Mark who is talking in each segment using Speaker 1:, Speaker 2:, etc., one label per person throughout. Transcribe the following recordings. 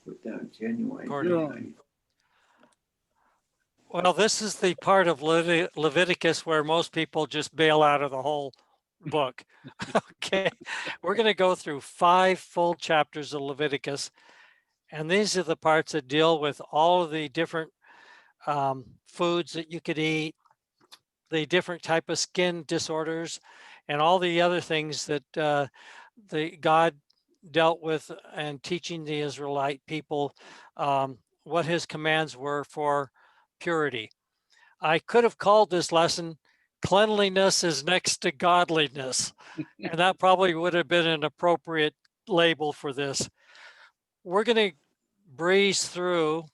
Speaker 1: put down genuine.
Speaker 2: Accordingly.
Speaker 3: Well, this is the part of Leviticus where most people just bail out of the whole book. Okay, we're going to go through 5 full chapters of Leviticus, and these are the parts that deal with all of the different foods that you could eat, the different type of skin disorders, and all the other things that the God dealt with and teaching the Israelite people what his commands were for purity. I could have called this lesson "Cleanliness is next to godliness," and that probably would have been an appropriate label for this. We're going to breeze through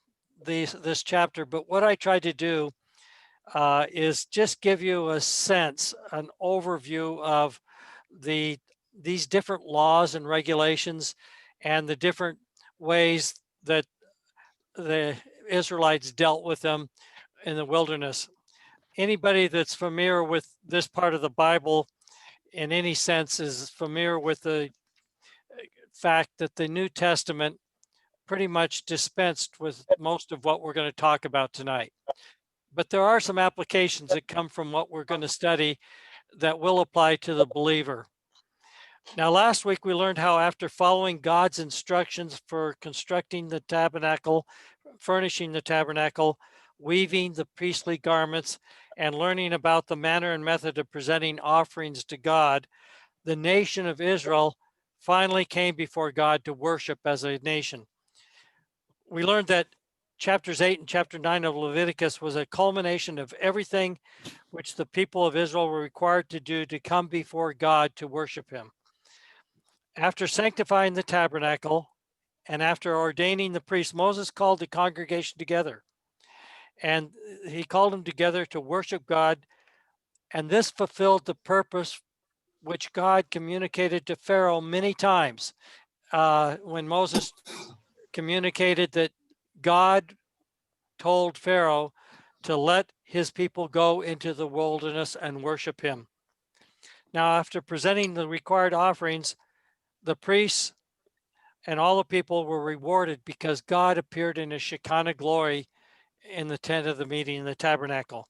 Speaker 3: this chapter, but what I tried to do is just give you a sense, an overview of these different laws and regulations and the different ways that the Israelites dealt with them in the wilderness. Anybody that's familiar with this part of the Bible in any sense is familiar with the fact that the New Testament pretty much dispensed with most of what we're going to talk about tonight. But there are some applications that come from what we're going to study that will apply to the believer. Now, last week we learned how after following God's instructions for constructing the tabernacle, furnishing the tabernacle, weaving the priestly garments, and learning about the manner and method of presenting offerings to God, the nation of Israel finally came before God to worship as a nation. We learned that chapters 8 and chapter 9 of Leviticus was a culmination of everything which the people of Israel were required to do to come before God to worship him. After sanctifying the tabernacle and after ordaining the priests, Moses called the congregation together. And he called them together to worship God. And this fulfilled the purpose which God communicated to Pharaoh many times when Moses communicated that God told Pharaoh to let his people go into the wilderness and worship him. Now, after presenting the required offerings, the priests and all the people were rewarded because God appeared in a Shekinah glory in the tent of the meeting, in the tabernacle.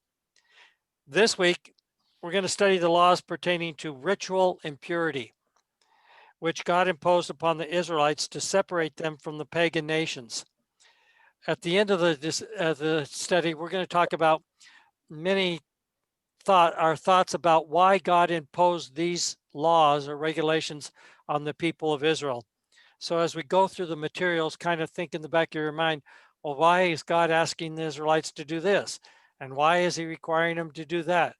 Speaker 3: This week, we're going to study the laws pertaining to ritual impurity, which God imposed upon the Israelites to separate them from the pagan nations. At the end of the study, we're going to talk about our thoughts about why God imposed these laws or regulations on the people of Israel. So as we go through the materials, kind of think in the back of your mind, well, why is God asking the Israelites to do this? And why is he requiring them to do that?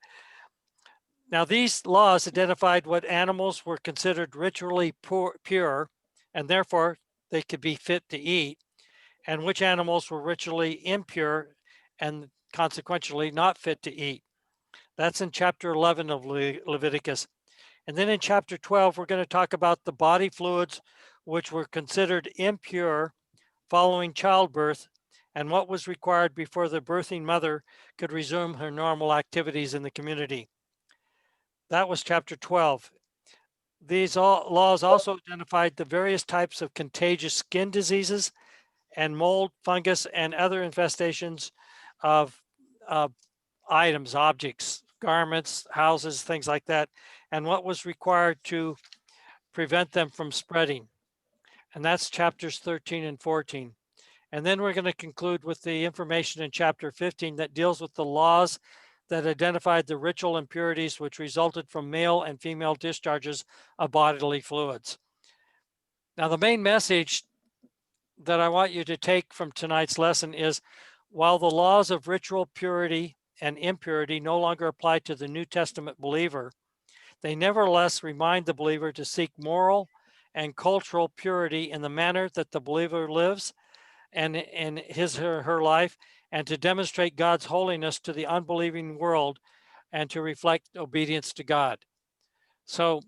Speaker 3: Now, these laws identified what animals were considered ritually pure, and therefore they could be fit to eat, and which animals were ritually impure and consequentially not fit to eat. That's in chapter 11 of Leviticus. And then in chapter 12, we're going to talk about the body fluids which were considered impure following childbirth and what was required before the birthing mother could resume her normal activities in the community. That was chapter 12. These laws also identified the various types of contagious skin diseases and mold, fungus, and other infestations of items, objects, garments, houses, things like that, and what was required to prevent them from spreading. And that's chapters 13 and 14. And then we're going to conclude with the information in chapter 15 that deals with the laws that identified the ritual impurities which resulted from male and female discharges of bodily fluids. Now, the main message that I want you to take from tonight's lesson is, while the laws of ritual purity and impurity no longer apply to the New Testament believer, they nevertheless remind the believer to seek moral and cultural purity in the manner that the believer lives and in his or her life, and to demonstrate God's holiness to the unbelieving world and to reflect obedience to God. So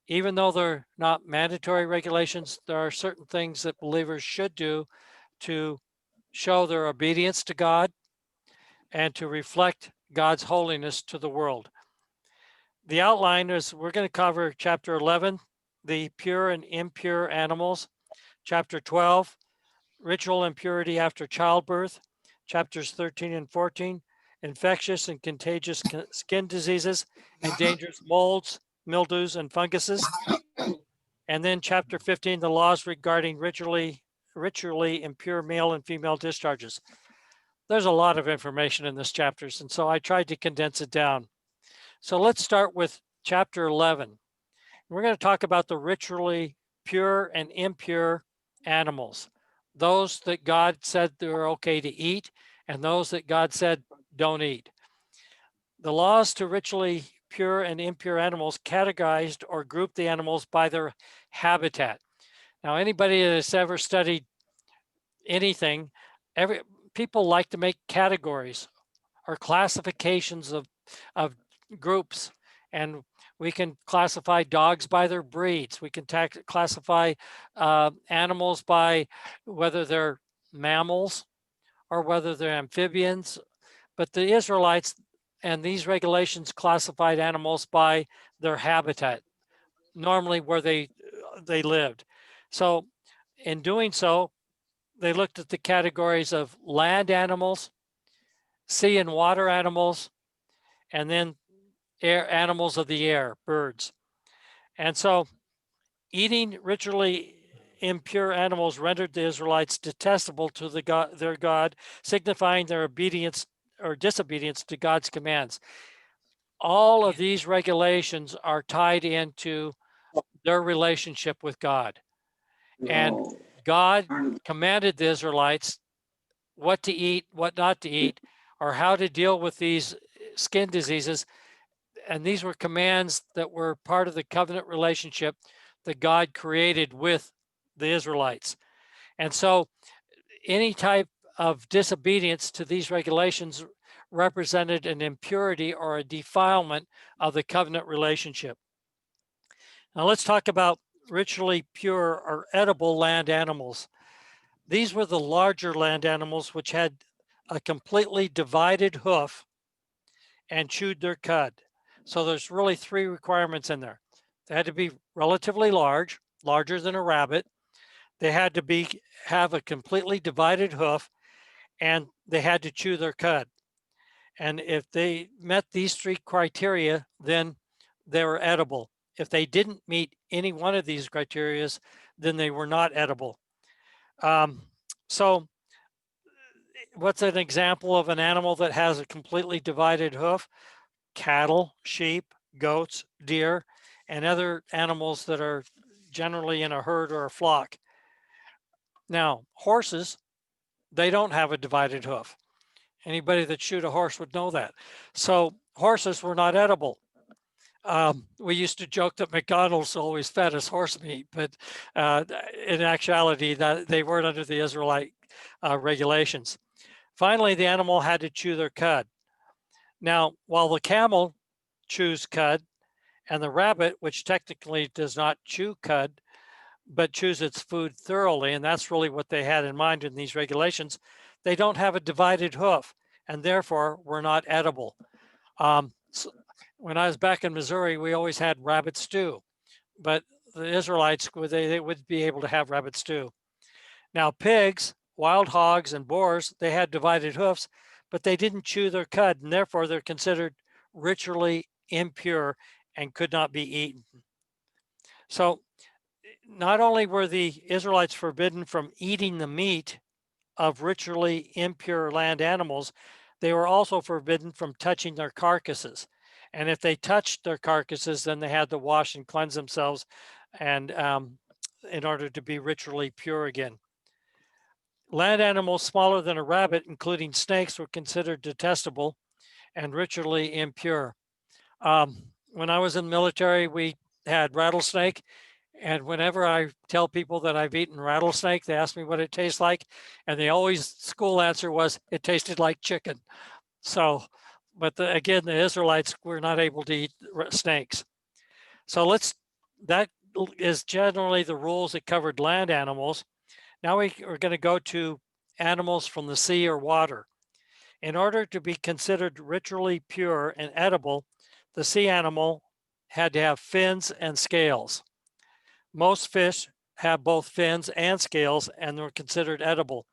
Speaker 3: even though they're not mandatory regulations, there are certain things that believers should do to show their obedience to God and to reflect God's holiness to the world. The outline is we're going to cover chapter 11, the pure and impure animals, chapter 12, ritual impurity after childbirth, chapters 13 and 14, infectious and contagious skin diseases and dangerous molds, mildews, and funguses. And then chapter 15, the laws regarding ritually impure male and female discharges. There's a lot of information in this chapters, and so I tried to condense it down. So let's start with chapter 11. We're going to talk about the ritually pure and impure animals, those that God said they're okay to eat, and those that God said don't eat. The laws to ritually pure and impure animals categorized or grouped the animals by their habitat. Now, anybody that has ever studied anything, people like to make categories or classifications of groups, and we can classify dogs by their breeds. We can classify animals by whether they're mammals or whether they're amphibians. But the Israelites and these regulations classified animals by their habitat, normally where they lived. So in doing so, they looked at the categories of land animals, sea and water animals, and then animals of the air, birds. And so eating ritually impure animals rendered the Israelites detestable to their God, signifying their obedience or disobedience to God's commands. All of these regulations are tied into their relationship with God. And God commanded the Israelites what to eat, what not to eat, or how to deal with these skin diseases. And these were commands that were part of the covenant relationship that God created with the Israelites. And so any type of disobedience to these regulations represented an impurity or a defilement of the covenant relationship. Now let's talk about ritually pure or edible land animals. These were the larger land animals which had a completely divided hoof and chewed their cud. So there's really three requirements in there. They had to be relatively large, larger than a rabbit. They had to have a completely divided hoof, and they had to chew their cud. And if they met these three criteria, then they were edible. If they didn't meet any one of these criteria, then they were not edible. So what's an example of an animal that has a completely divided hoof? Cattle, sheep, goats, deer, and other animals that are generally in a herd or a flock. Now, horses, they don't have a divided hoof. Anybody that chewed a horse would know that. So horses were not edible. We used to joke that McDonald's always fed us horse meat, but in actuality, that they weren't under the Israelite regulations. Finally, the animal had to chew their cud. Now, while the camel chews cud, and the rabbit, which technically does not chew cud, but chews its food thoroughly, and that's really what they had in mind in these regulations, they don't have a divided hoof, and therefore were not edible. So when I was back in Missouri, we always had rabbit stew, but the Israelites, they would be able to have rabbit stew. Now pigs, wild hogs, and boars, they had divided hoofs, but they didn't chew their cud, and therefore they're considered ritually impure and could not be eaten. So not only were the Israelites forbidden from eating the meat of ritually impure land animals, they were also forbidden from touching their carcasses. And if they touched their carcasses, then they had to wash and cleanse themselves and in order to be ritually pure again. Land animals smaller than a rabbit, including snakes, were considered detestable and ritually impure. When I was in the military, we had rattlesnake. And whenever I tell people that I've eaten rattlesnake, they ask me what it tastes like. And the always school answer was, it tasted like chicken. So, but again, the Israelites were not able to eat snakes. So that is generally the rules that covered land animals. Now we are going to go to animals from the sea or water. In order to be considered ritually pure and edible, the sea animal had to have fins and scales. Most fish have both fins and scales and were considered edible.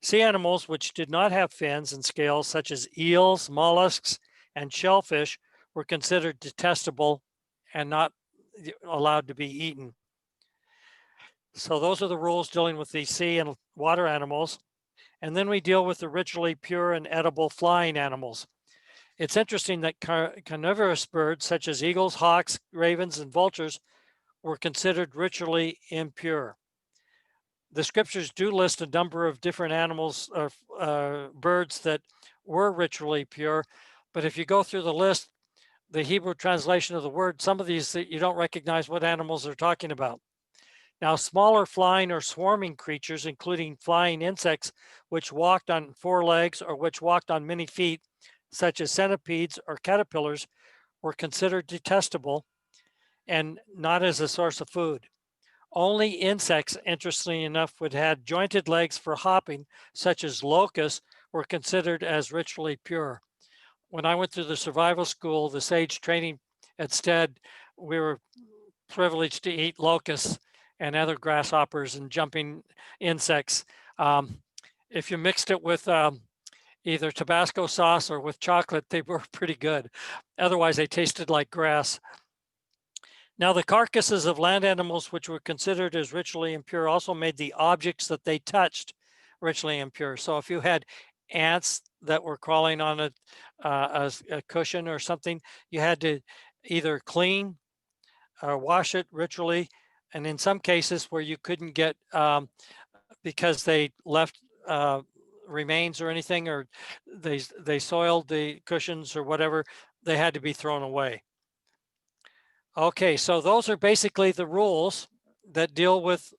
Speaker 3: Sea animals which did not have fins and scales, such as eels, mollusks, and shellfish, were considered detestable and not allowed to be eaten. So those are the rules dealing with the sea and water animals. And then we deal with the ritually pure and edible flying animals. It's interesting that carnivorous birds such as eagles, hawks, ravens, and vultures were considered ritually impure. The scriptures do list a number of different animals or birds that were ritually pure, but if you go through the list, the Hebrew translation of the word, some of these you don't recognize what animals they're talking about. Now, smaller flying or swarming creatures, including flying insects which walked on 4 legs or which walked on many feet, such as centipedes or caterpillars, were considered detestable and not as a source of food. Only insects, interestingly enough, would have jointed legs for hopping, such as locusts, were considered as ritually pure. When I went through the survival school, the SAGE training at STED, we were privileged to eat locusts and other grasshoppers and jumping insects. If you mixed it with either Tabasco sauce or with chocolate, they were pretty good. Otherwise, they tasted like grass. Now, the carcasses of land animals, which were considered as ritually impure, also made the objects that they touched ritually impure. So if you had ants that were crawling on a cushion or something, you had to either clean or wash it ritually. And in some cases where you couldn't get, because they left remains or anything, or they soiled the cushions or whatever, they had to be thrown away. Okay, so those are basically the rules that deal with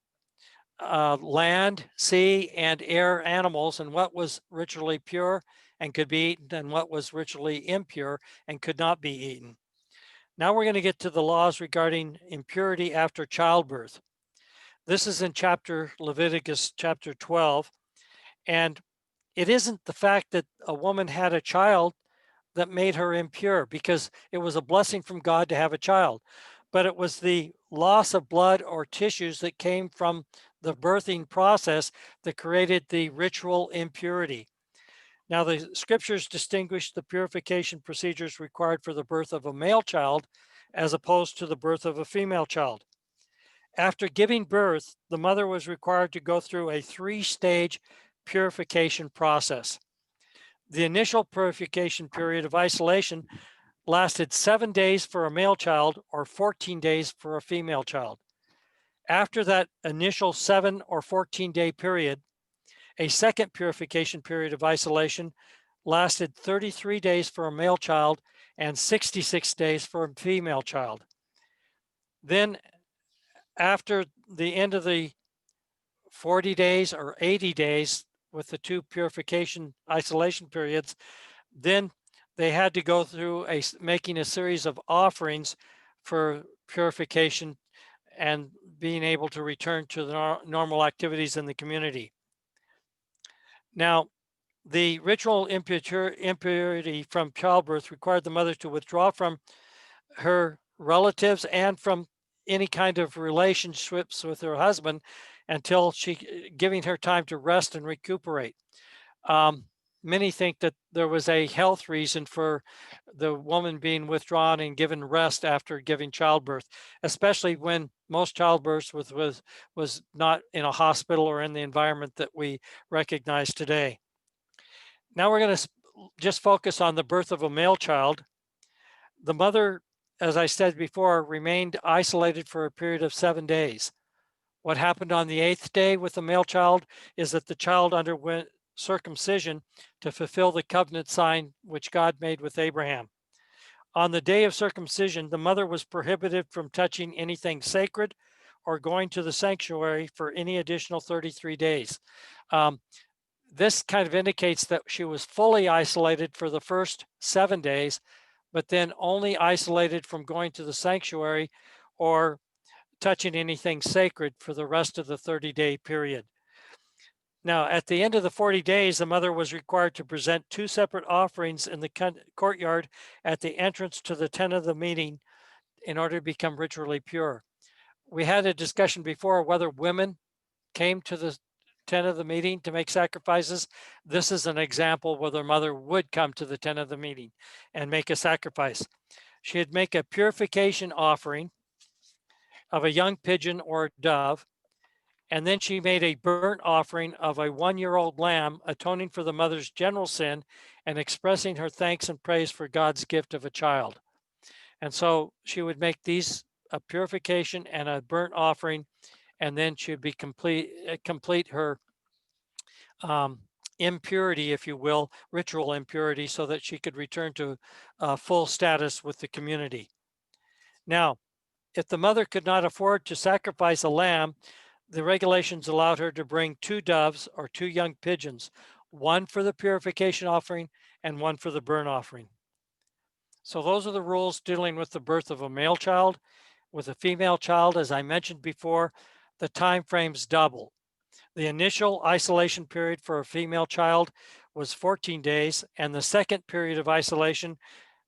Speaker 3: land, sea, and air animals, and what was ritually pure and could be eaten, and what was ritually impure and could not be eaten. Now we're going to get to the laws regarding impurity after childbirth. This is in Leviticus chapter 12, and it isn't the fact that a woman had a child that made her impure, because it was a blessing from God to have a child, but it was the loss of blood or tissues that came from the birthing process that created the ritual impurity. Now, the scriptures distinguish the purification procedures required for the birth of a male child as opposed to the birth of a female child. After giving birth, the mother was required to go through a 3-stage purification process. The initial purification period of isolation lasted 7 days for a male child or 14 days for a female child. After that initial 7 or 14-day period, a second purification period of isolation lasted 33 days for a male child and 66 days for a female child. Then after the end of the 40 days or 80 days with the 2 purification isolation periods, then they had to go through making a series of offerings for purification and being able to return to the normal activities in the community. Now, the ritual impurity from childbirth required the mother to withdraw from her relatives and from any kind of relationships with her husband until giving her time to rest and recuperate. Many think that there was a health reason for the woman being withdrawn and given rest after giving childbirth, especially when most childbirth was not in a hospital or in the environment that we recognize today. Now we're going to just focus on the birth of a male child. The mother, as I said before, remained isolated for a period of 7 days. What happened on the 8th day with the male child is that the child underwent circumcision to fulfill the covenant sign which God made with Abraham. On the day of circumcision, the mother was prohibited from touching anything sacred or going to the sanctuary for any additional 33 days. This kind of indicates that she was fully isolated for the first 7 days, but then only isolated from going to the sanctuary or touching anything sacred for the rest of the 30-day period. Now, at the end of the 40 days, the mother was required to present 2 separate offerings in the courtyard at the entrance to the tent of the meeting in order to become ritually pure. We had a discussion before whether women came to the tent of the meeting to make sacrifices. This is an example where their mother would come to the tent of the meeting and make a sacrifice. She'd make a purification offering of a young pigeon or dove, and then she made a burnt offering of a 1-year-old lamb, atoning for the mother's general sin and expressing her thanks and praise for God's gift of a child. And so she would make these a purification and a burnt offering, and then she'd be complete her impurity, if you will, ritual impurity, so that she could return to full status with the community. Now, if the mother could not afford to sacrifice a lamb, the regulations allowed her to bring 2 doves or 2 young pigeons, one for the purification offering and one for the burnt offering. So those are the rules dealing with the birth of a male child. With a female child, as I mentioned before, the time frames double. The initial isolation period for a female child was 14 days, and the second period of isolation,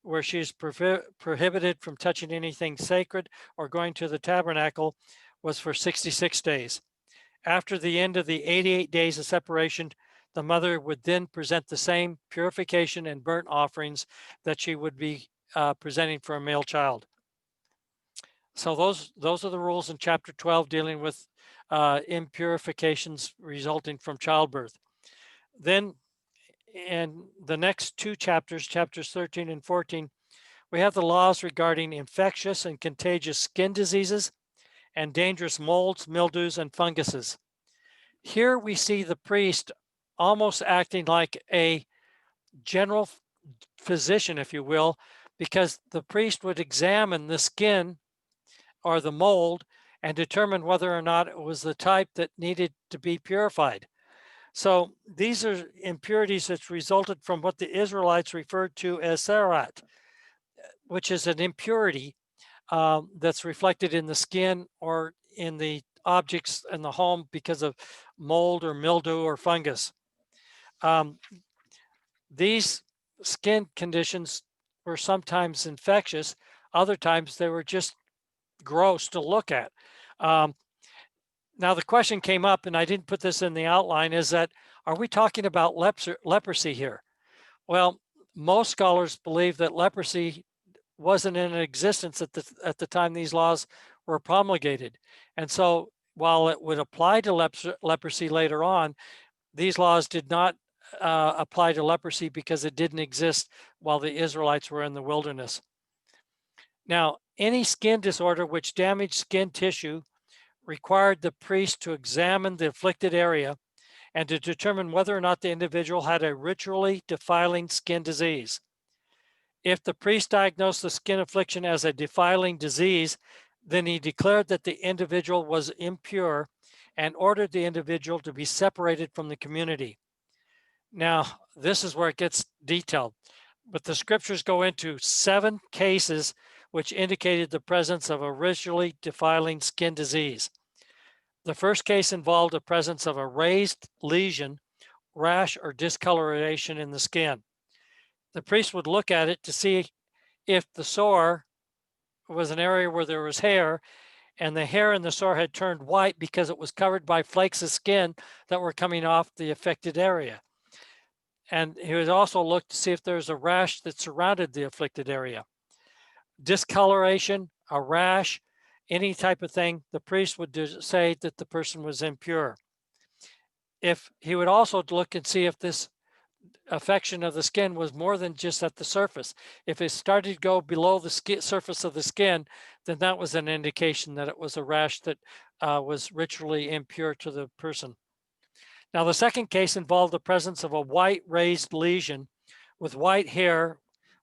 Speaker 3: where she is prohibited from touching anything sacred or going to the tabernacle, was for 66 days. After the end of the 88 days of separation, the mother would then present the same purification and burnt offerings that she would be presenting for a male child. So those are the rules in chapter 12 dealing with impurifications resulting from childbirth. Then in the next 2 chapters, chapters 13 and 14, we have the laws regarding infectious and contagious skin diseases and dangerous molds, mildews, and funguses. Here we see the priest almost acting like a general physician, if you will, because the priest would examine the skin or the mold and determine whether or not it was the type that needed to be purified. So these are impurities that resulted from what the Israelites referred to as sarat, which is an impurity that's reflected in the skin or in the objects in the home because of mold or mildew or fungus. These skin conditions were sometimes infectious, other times they were just gross to look at. Now the question came up, and I didn't put this in the outline, is that, are we talking about leprosy here? Well, most scholars believe that leprosy wasn't in existence at the time these laws were promulgated. And so while it would apply to leprosy later on, these laws did not apply to leprosy because it didn't exist while the Israelites were in the wilderness. Now, any skin disorder which damaged skin tissue required the priest to examine the afflicted area and to determine whether or not the individual had a ritually defiling skin disease. If the priest diagnosed the skin affliction as a defiling disease, then he declared that the individual was impure and ordered the individual to be separated from the community. Now, this is where it gets detailed, but the scriptures go into 7 cases which indicated the presence of a ritually defiling skin disease. The first case involved the presence of a raised lesion, rash, or discoloration in the skin. The priest would look at it to see if the sore was an area where there was hair, and the hair in the sore had turned white because it was covered by flakes of skin that were coming off the affected area. And he would also look to see if there's a rash that surrounded the afflicted area. Discoloration, a rash, any type of thing, the priest would say that the person was impure. If he would also look and see if this affection of the skin was more than just at the surface. If it started to go below the surface of the skin, then that was an indication that it was a rash that was ritually impure to the person. Now, the second case involved the presence of a white raised lesion with white hair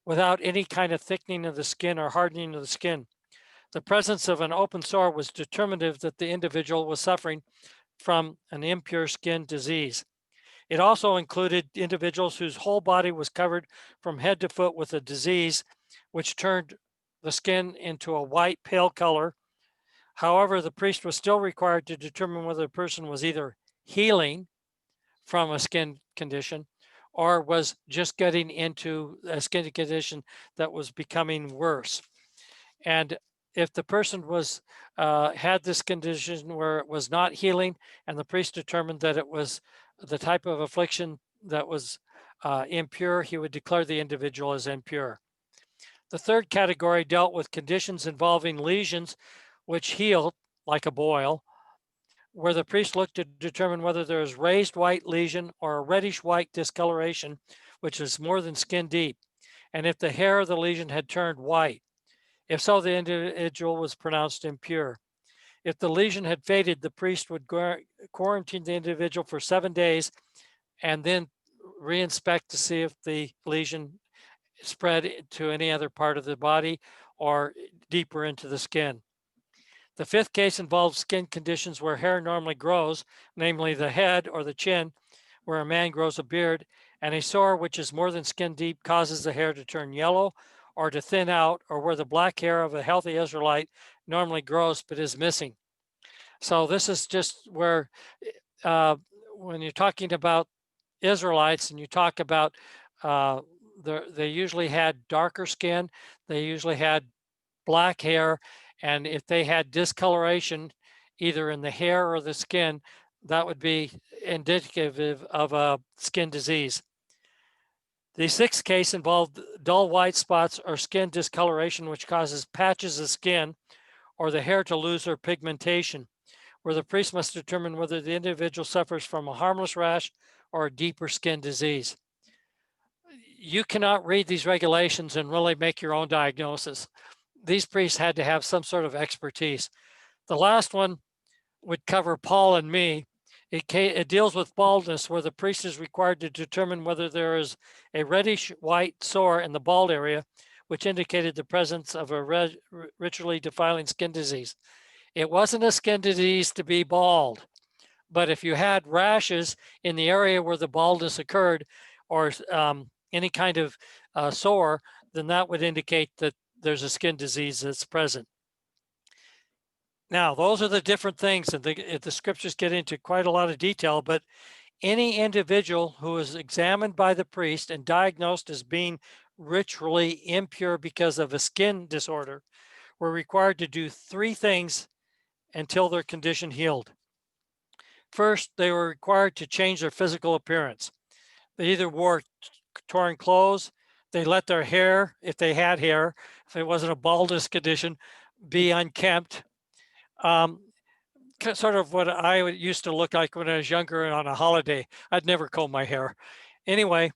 Speaker 3: without any kind of thickening of the skin or hardening of the skin. The presence of an open sore was determinative that the individual was suffering from an impure skin disease. It also included individuals whose whole body was covered from head to foot with a disease which turned the skin into a white pale color. However, the priest was still required to determine whether the person was either healing from a skin condition or was just getting into a skin condition that was becoming worse. And if the person was had this condition where it was not healing, and the priest determined that it was the type of affliction that was impure, he would declare the individual as impure. The third category dealt with conditions involving lesions which healed, like a boil, where the priest looked to determine whether there is raised white lesion or a reddish white discoloration, which is more than skin deep, and if the hair of the lesion had turned white. If so, the individual was pronounced impure. If the lesion had faded, the priest would quarantine the individual for 7 days and then reinspect to see if the lesion spread to any other part of the body or deeper into the skin. The fifth case involves skin conditions where hair normally grows, namely the head or the chin, where a man grows a beard, and a sore which is more than skin deep causes the hair to turn yellow or to thin out, or where the black hair of a healthy Israelite normally grows but is missing. So this is just where uh, when you're talking about Israelites and you talk about they usually had darker skin, they usually had black hair, and if they had discoloration either in the hair or the skin, that would be indicative of a skin disease. The sixth case involved dull white spots or skin discoloration, which causes patches of skin or the hair to lose their pigmentation, where the priest must determine whether the individual suffers from a harmless rash or a deeper skin disease. You cannot read these regulations and really make your own diagnosis. These priests had to have some sort of expertise. The last one would cover Paul and me. It deals with baldness, where the priest is required to determine whether there is a reddish white sore in the bald area, which indicated the presence of a ritually defiling skin disease. It wasn't a skin disease to be bald, but if you had rashes in the area where the baldness occurred, or any kind of sore, then that would indicate that there's a skin disease that's present. Now, those are the different things, and the scriptures get into quite a lot of detail, but any individual who is examined by the priest and diagnosed as being ritually impure because of a skin disorder were required to do 3 things until their condition healed. First, they were required to change their physical appearance. They either wore torn clothes, they let their hair, if they had hair, if it wasn't a baldness condition, be unkempt. Sort of what I used to look like when I was younger and on a holiday. I'd never comb my hair. Anyway,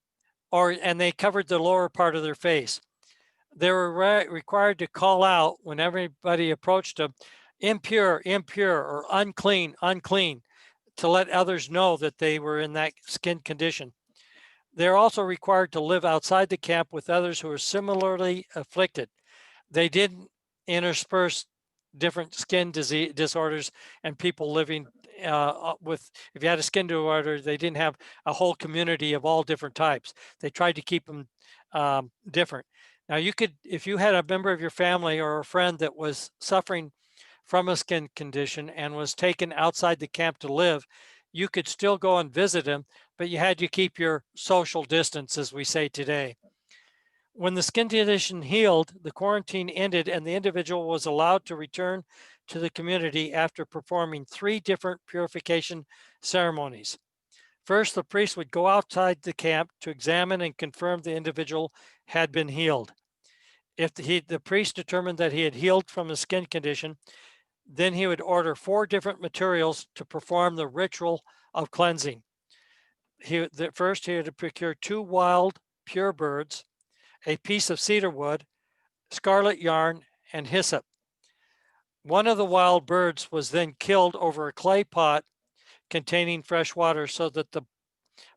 Speaker 3: and they covered the lower part of their face. They were required to call out when everybody approached them, impure, impure, or unclean, unclean, to let others know that they were in that skin condition. They're also required to live outside the camp with others who are similarly afflicted. They didn't intersperse different skin disease disorders and people living with, if you had a skin disorder, they didn't have a whole community of all different types. They tried to keep them different. Now you could, if you had a member of your family or a friend that was suffering from a skin condition and was taken outside the camp to live, you could still go and visit him, but you had to keep your social distance, as we say today. When the skin condition healed, the quarantine ended and the individual was allowed to return to the community after performing 3 different purification ceremonies. First, the priest would go outside the camp to examine and confirm the individual had been healed. If the priest determined that he had healed from the skin condition, then he would order 4 different materials to perform the ritual of cleansing. First, he would procure 2 wild, pure birds, a piece of cedar wood, scarlet yarn, and hyssop. One of the wild birds was then killed over a clay pot containing fresh water so that the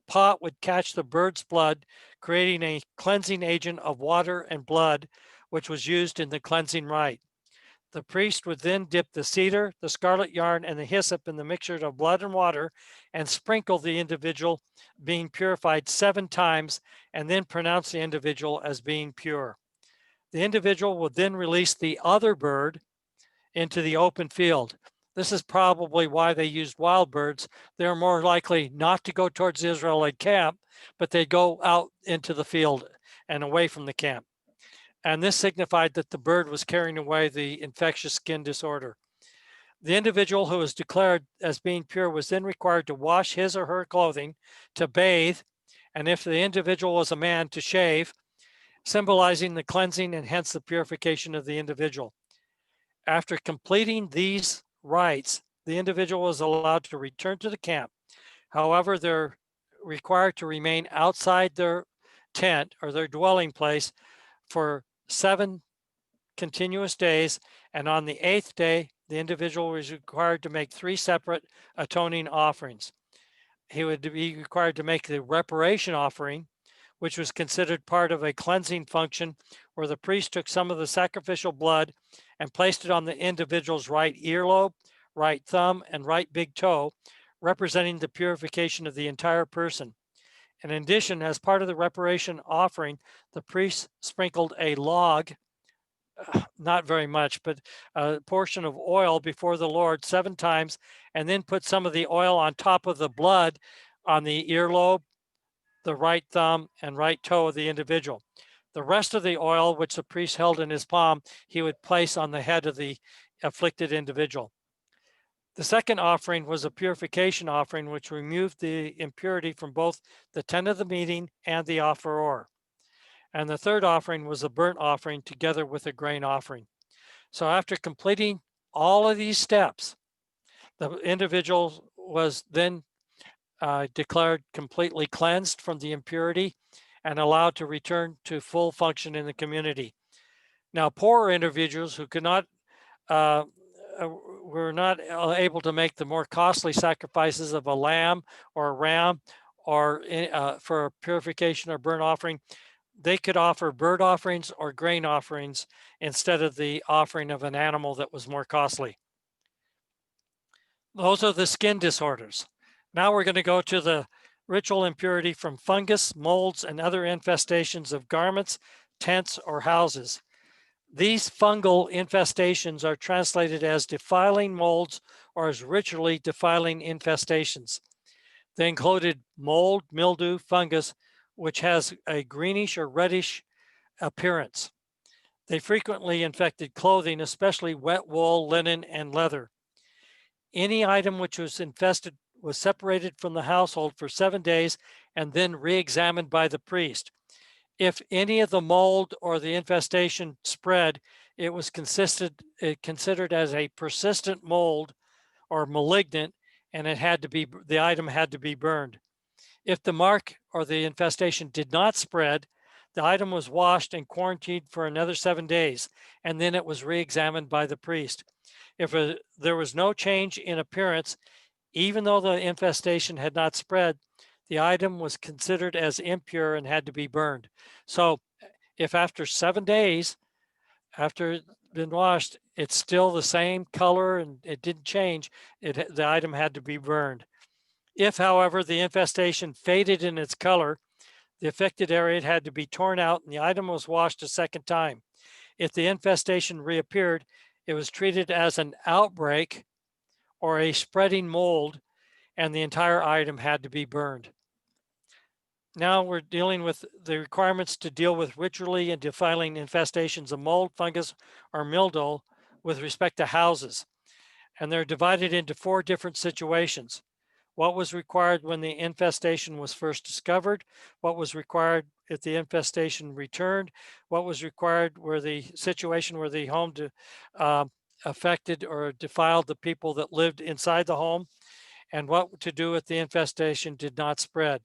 Speaker 3: pot would catch the bird's blood, creating a cleansing agent of water and blood, which was used in the cleansing rite. The priest would then dip the cedar, the scarlet yarn, and the hyssop in the mixture of blood and water and sprinkle the individual being purified 7 times and then pronounce the individual as being pure. The individual would then release the other bird into the open field. This is probably why they used wild birds. They're more likely not to go towards the Israelite camp, but they go out into the field and away from the camp. and this signified that the bird was carrying away the infectious skin disorder. The individual who was declared as being pure was then required to wash his or her clothing, to bathe, and if the individual was a man, to shave, symbolizing the cleansing and hence the purification of the individual. After completing these rites, the individual was allowed to return to the camp. However, they're required to remain outside their tent or their dwelling place for 7 continuous days, and on the 8th day, the individual was required to make 3 separate atoning offerings. He would be required to make the reparation offering, which was considered part of a cleansing function, where the priest took some of the sacrificial blood and placed it on the individual's right earlobe, right thumb, and right big toe, representing the purification of the entire person. In addition, as part of the reparation offering, the priest sprinkled a log, not very much, but a portion of oil before the Lord 7 times, and then put some of the oil on top of the blood on the earlobe, the right thumb, and right toe of the individual. The rest of the oil, which the priest held in his palm, he would place on the head of the afflicted individual. The second offering was a purification offering, which removed the impurity from both the tent of the meeting and the offerer. And the third offering was a burnt offering together with a grain offering. So after completing all of these steps, the individual was then declared completely cleansed from the impurity and allowed to return to full function in the community. Now, poorer individuals who could not were not able to make the more costly sacrifices of a lamb or a ram or for purification or burnt offering, they could offer bird offerings or grain offerings instead of the offering of an animal that was more costly. Those are the skin disorders. Now we're going to go to the ritual impurity from fungus, molds, and other infestations of garments, tents, or houses. These fungal infestations are translated as defiling molds or as ritually defiling infestations. They included mold, mildew, fungus, which has a greenish or reddish appearance. They frequently infected clothing, especially wet wool, linen, and leather. Any item which was infested was separated from the household for 7 days and then re-examined by the priest. If any of the mold or the infestation spread, it was considered as a persistent mold or malignant, and the item had to be burned. If the mark or the infestation did not spread, the item was washed and quarantined for another 7 days, and then it was re-examined by the priest. If there was no change in appearance, even though the infestation had not spread, the item was considered as impure and had to be burned. So if after 7 days, after it's been washed, it's still the same color and it didn't change, the item had to be burned. If, however, the infestation faded in its color, the affected area had to be torn out and the item was washed a second time. If the infestation reappeared, it was treated as an outbreak or a spreading mold, and the entire item had to be burned. Now we're dealing with the requirements to deal with ritually and defiling infestations of mold, fungus, or mildew with respect to houses. And they're divided into 4 different situations. What was required when the infestation was first discovered? What was required if the infestation returned? What was required where the situation where the home affected or defiled the people that lived inside the home? And what to do if the infestation did not spread?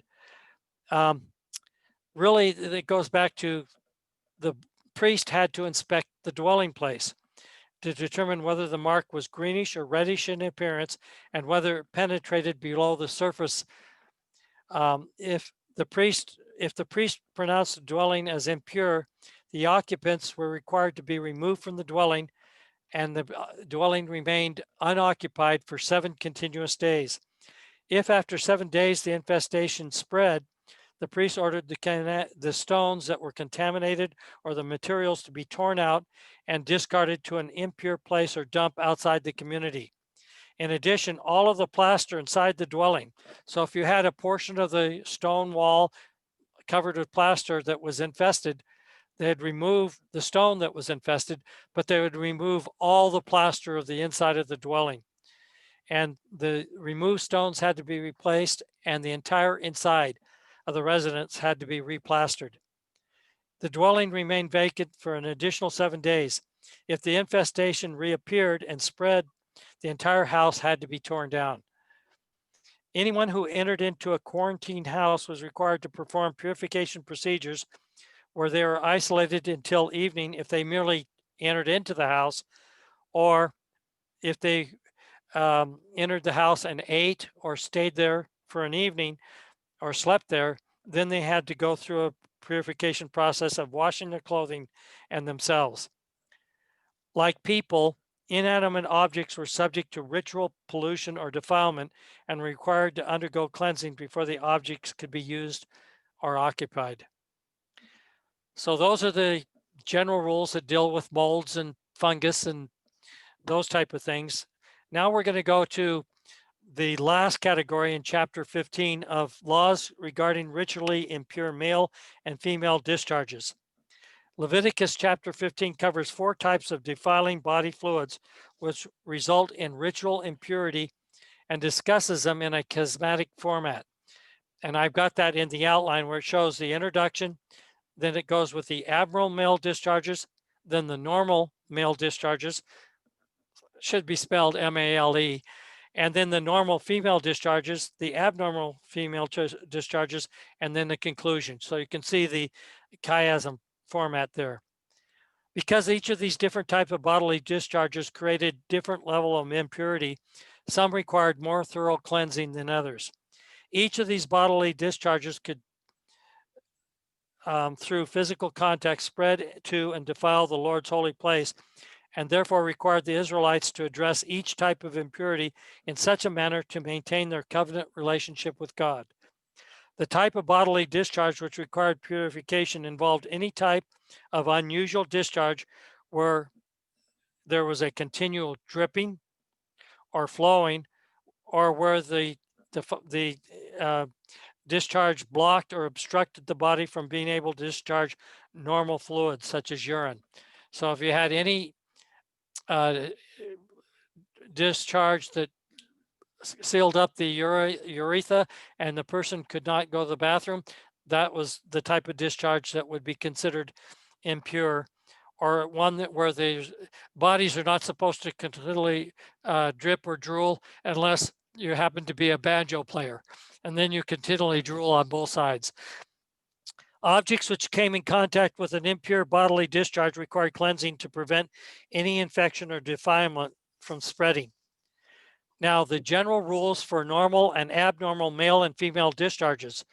Speaker 3: Really, it goes back to the priest had to inspect the dwelling place to determine whether the mark was greenish or reddish in appearance and whether it penetrated below the surface. If the priest pronounced the dwelling as impure, the occupants were required to be removed from the dwelling, and the dwelling remained unoccupied for 7 continuous days. If after 7 days the infestation spread, the priest ordered the stones that were contaminated or the materials to be torn out and discarded to an impure place or dump outside the community. In addition, all of the plaster inside the dwelling. So if you had a portion of the stone wall covered with plaster that was infested, They'd remove the stone that was infested, but they would remove all the plaster of the inside of the dwelling. And the removed stones had to be replaced, and the entire inside of the residence had to be replastered. The dwelling remained vacant for an additional 7 days. If the infestation reappeared and spread, the entire house had to be torn down. Anyone who entered into a quarantined house was required to perform purification procedures where they were isolated until evening if they merely entered into the house, or if they entered the house and ate or stayed there for an evening or slept there, then they had to go through a purification process of washing their clothing and themselves. Like people, inanimate objects were subject to ritual pollution or defilement and required to undergo cleansing before the objects could be used or occupied. So those are the general rules that deal with molds and fungus and those type of things. Now we're going to go to the last category in chapter 15 of laws regarding ritually impure male and female discharges. Leviticus chapter 15 covers 4 types of defiling body fluids which result in ritual impurity and discusses them in a schismatic format. And I've got that in the outline where it shows the introduction, then it goes with the abnormal male discharges, then the normal male discharges, should be spelled M-A-L-E, and then the normal female discharges, the abnormal female discharges, and then the conclusion. So you can see the chiasm format there. Because each of these different types of bodily discharges created different level of impurity, some required more thorough cleansing than others. Each of these bodily discharges could, through physical contact, spread to and defile the Lord's holy place, and therefore required the Israelites to address each type of impurity in such a manner to maintain their covenant relationship with God. The type of bodily discharge which required purification involved any type of unusual discharge where there was a continual dripping or flowing, or where the discharge blocked or obstructed the body from being able to discharge normal fluids such as urine. So if you had any discharge that sealed up the urethra and the person could not go to the bathroom, that was the type of discharge that would be considered impure, or one that where the bodies are not supposed to continually drip or drool unless you happen to be a banjo player, and then you continually drool on both sides. Objects which came in contact with an impure bodily discharge required cleansing to prevent any infection or defilement from spreading. Now, the general rules for normal and abnormal male and female discharges.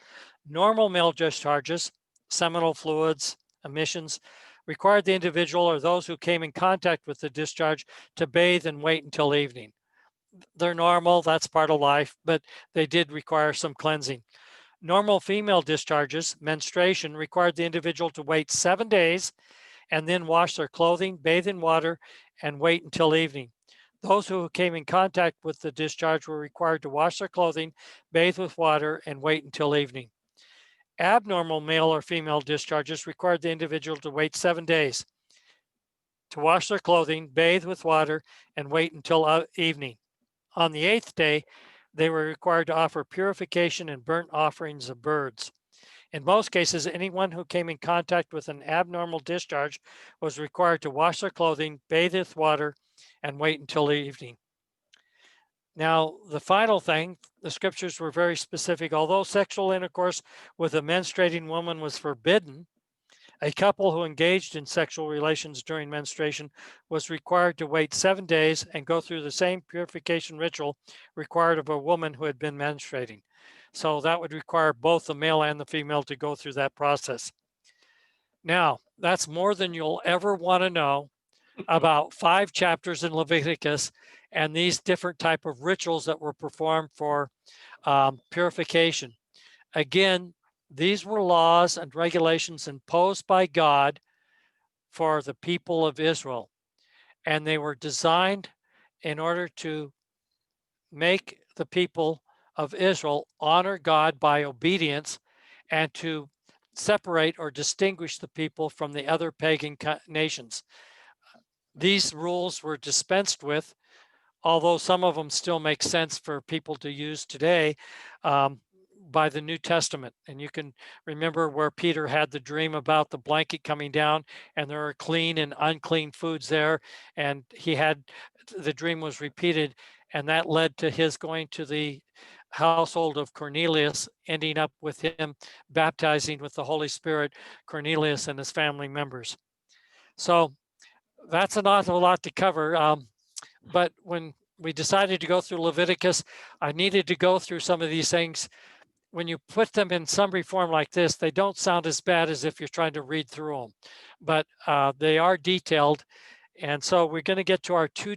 Speaker 3: Normal male discharges, seminal fluids, emissions, required the individual or those who came in contact with the discharge to bathe and wait until evening. They're normal, that's part of life, but they did require some cleansing. Normal female discharges, menstruation, required the individual to wait 7 days and then wash their clothing, bathe in water, and wait until evening. Those who came in contact with the discharge were required to wash their clothing, bathe with water, and wait until evening. Abnormal male or female discharges required the individual to wait 7 days to wash their clothing, bathe with water, and wait until evening. On the 8th day, they were required to offer purification and burnt offerings of birds. In most cases, anyone who came in contact with an abnormal discharge was required to wash their clothing, bathe with water, and wait until evening. Now, the final thing, the scriptures were very specific. Although sexual intercourse with a menstruating woman was forbidden, a couple who engaged in sexual relations during menstruation was required to wait 7 days and go through the same purification ritual required of a woman who had been menstruating. So that would require both the male and the female to go through that process. Now, that's more than you'll ever want to know about 5 chapters in Leviticus and these different type of rituals that were performed for purification. Again, these were laws and regulations imposed by God for the people of Israel, and they were designed in order to make the people of Israel honor God by obedience and to separate or distinguish the people from the other pagan nations. These rules were dispensed with, although some of them still make sense for people to use today, by the New Testament. And you can remember where Peter had the dream about the blanket coming down, and there are clean and unclean foods there. And the dream was repeated, and that led to his going to the household of Cornelius, ending up with him baptizing with the Holy Spirit Cornelius and his family members. So that's an awful lot to cover. But when we decided to go through Leviticus, I needed to go through some of these things. When you put them in summary form like this, they don't sound as bad as if you're trying to read through them, but they are detailed. And so we're going to get to our two